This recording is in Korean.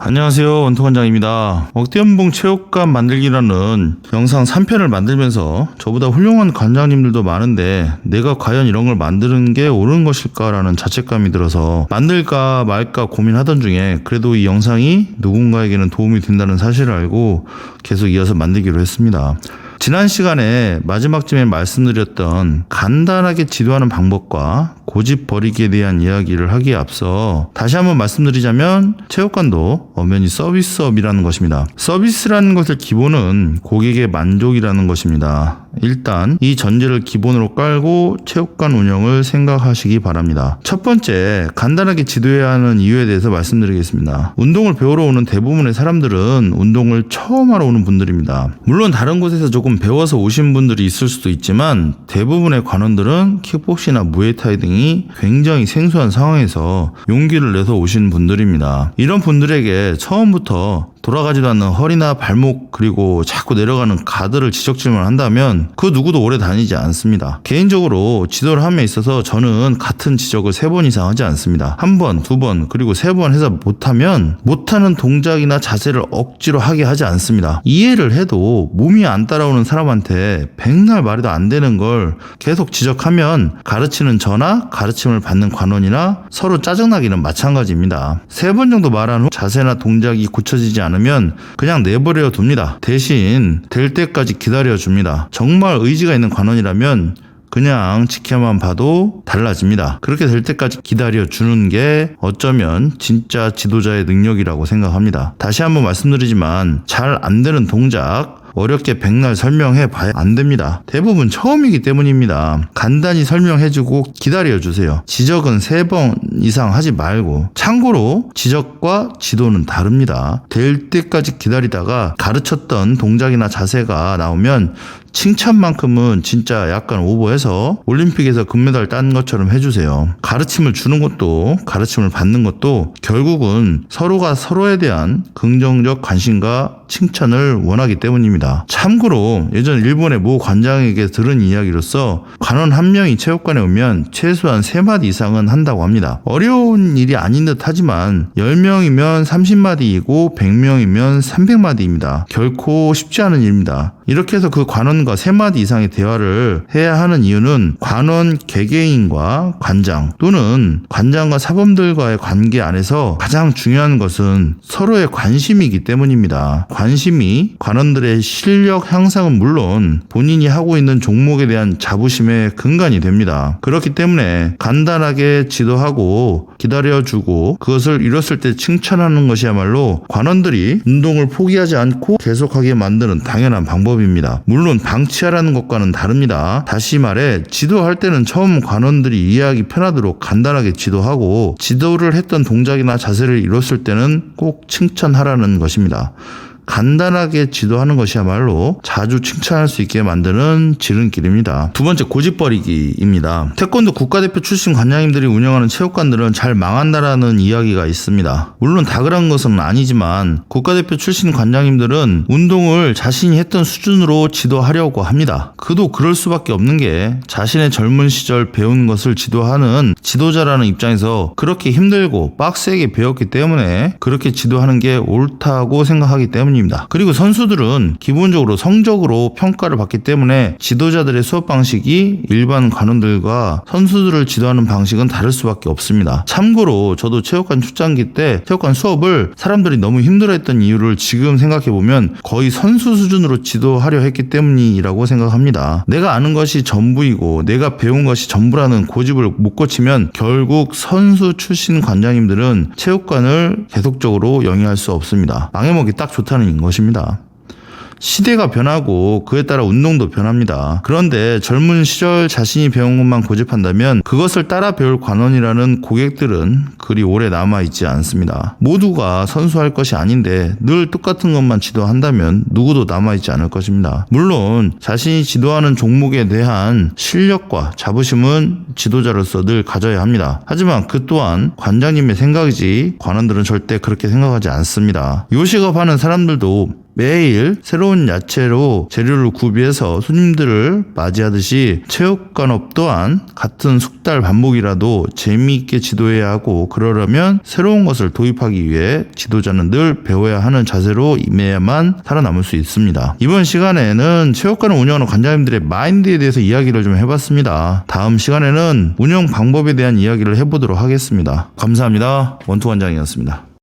안녕하세요, 원통관장입니다. 억대연봉 체육관 만들기라는 영상 3편을 만들면서 저보다 훌륭한 관장님들도 많은데 내가 과연 이런 걸 만드는 게 옳은 것일까라는 자책감이 들어서 만들까 말까 고민하던 중에 그래도 이 영상이 누군가에게는 도움이 된다는 사실을 알고 계속 이어서 만들기로 했습니다. 지난 시간에 마지막쯤에 말씀드렸던 간단하게 지도하는 방법과 고집 버리기에 대한 이야기를 하기에 앞서 다시 한번 말씀드리자면 체육관도 엄연히 서비스업이라는 것입니다. 서비스라는 것의 기본은 고객의 만족이라는 것입니다. 일단 이 전제를 기본으로 깔고 체육관 운영을 생각하시기 바랍니다. 첫 번째, 간단하게 지도해야 하는 이유에 대해서 말씀드리겠습니다. 운동을 배우러 오는 대부분의 사람들은 운동을 처음 하러 오는 분들입니다. 물론 다른 곳에서 조금 배워서 오신 분들이 있을 수도 있지만 대부분의 관원들은 킥복싱이나 무에타이 등이 굉장히 생소한 상황에서 용기를 내서 오신 분들입니다. 이런 분들에게 처음부터 돌아가지도 않는 허리나 발목 그리고 자꾸 내려가는 가드를 지적질만 한다면 그 누구도 오래 다니지 않습니다. 개인적으로 지도를 함에 있어서 저는 같은 지적을 3번 이상 하지 않습니다. 1번, 2번 그리고 3번 해서 못하면 못하는 동작이나 자세를 억지로 하게 하지 않습니다. 이해를 해도 몸이 안 따라오는 사람한테 백날 말해도 안 되는 걸 계속 지적하면 가르치는 저나 가르침을 받는 관원이나 서로 짜증나기는 마찬가지입니다. 3번 정도 말한 후 자세나 동작이 고쳐지지 않으면 그냥 내버려 둡니다. 대신 될 때까지 기다려 줍니다. 정말 의지가 있는 관원이라면 그냥 지켜만 봐도 달라집니다. 그렇게 될 때까지 기다려 주는 게 어쩌면 진짜 지도자의 능력이라고 생각합니다. 다시 한번 말씀드리지만 잘 안 되는 동작 어렵게 백날 설명해 봐야 안 됩니다. 대부분 처음이기 때문입니다. 간단히 설명해주고 기다려주세요. 지적은 3번 이상 하지 말고. 참고로 지적과 지도는 다릅니다. 될 때까지 기다리다가 가르쳤던 동작이나 자세가 나오면 칭찬만큼은 진짜 약간 오버해서 올림픽에서 금메달 딴 것처럼 해주세요. 가르침을 주는 것도 가르침을 받는 것도 결국은 서로가 서로에 대한 긍정적 관심과 칭찬을 원하기 때문입니다. 참고로 예전 일본의 모 관장에게 들은 이야기로서 관원 한 명이 체육관에 오면 최소한 3마디 이상은 한다고 합니다. 어려운 일이 아닌 듯 하지만 10명이면 30마디이고 100명이면 300마디입니다. 결코 쉽지 않은 일입니다. 이렇게 해서 그 관원과 3마디 이상의 대화를 해야 하는 이유는 관원 개개인과 관장 또는 관장과 사범들과의 관계 안에서 가장 중요한 것은 서로의 관심이기 때문입니다. 관심이 관원들의 실력 향상은 물론 본인이 하고 있는 종목에 대한 자부심의 근간이 됩니다. 그렇기 때문에 간단하게 지도하고 기다려주고 그것을 이뤘을 때 칭찬하는 것이야말로 관원들이 운동을 포기하지 않고 계속하게 만드는 당연한 방법입니다. 물론 방치하라는 것과는 다릅니다. 다시 말해 지도할 때는 처음 관원들이 이해하기 편하도록 간단하게 지도하고 지도를 했던 동작이나 자세를 이뤘을 때는 꼭 칭찬하라는 것입니다. 간단하게 지도하는 것이야말로 자주 칭찬할 수 있게 만드는 지름길입니다. 두 번째, 고집버리기입니다. 태권도 국가대표 출신 관장님들이 운영하는 체육관들은 잘 망한다라는 이야기가 있습니다. 물론 다 그런 것은 아니지만 국가대표 출신 관장님들은 운동을 자신이 했던 수준으로 지도하려고 합니다. 그도 그럴 수밖에 없는 게 자신의 젊은 시절 배운 것을 지도하는 지도자라는 입장에서 그렇게 힘들고 빡세게 배웠기 때문에 그렇게 지도하는 게 옳다고 생각하기 때문입니다. 그리고 선수들은 기본적으로 성적으로 평가를 받기 때문에 지도자들의 수업 방식이 일반 관원들과 선수들을 지도하는 방식은 다를 수밖에 없습니다. 참고로 저도 체육관 출장기 때 체육관 수업을 사람들이 너무 힘들어했던 이유를 지금 생각해보면 거의 선수 수준으로 지도하려 했기 때문이라고 생각합니다. 내가 아는 것이 전부이고 내가 배운 것이 전부라는 고집을 못 고치면 결국 선수 출신 관장님들은 체육관을 계속적으로 영위할 수 없습니다. 망해먹기 딱 좋다는 것입니다. 시대가 변하고 그에 따라 운동도 변합니다. 그런데 젊은 시절 자신이 배운 것만 고집한다면 그것을 따라 배울 관원이라는 고객들은 그리 오래 남아있지 않습니다. 모두가 선수할 것이 아닌데 늘 똑같은 것만 지도한다면 누구도 남아있지 않을 것입니다. 물론 자신이 지도하는 종목에 대한 실력과 자부심은 지도자로서 늘 가져야 합니다. 하지만 그 또한 관장님의 생각이지 관원들은 절대 그렇게 생각하지 않습니다. 요식업하는 사람들도 매일 새로운 야채로 재료를 구비해서 손님들을 맞이하듯이 체육관업 또한 같은 숙달 반복이라도 재미있게 지도해야 하고, 그러려면 새로운 것을 도입하기 위해 지도자는 늘 배워야 하는 자세로 임해야만 살아남을 수 있습니다. 이번 시간에는 체육관을 운영하는 관장님들의 마인드에 대해서 이야기를 좀 해봤습니다. 다음 시간에는 운영 방법에 대한 이야기를 해보도록 하겠습니다. 감사합니다. 원투 관장이었습니다.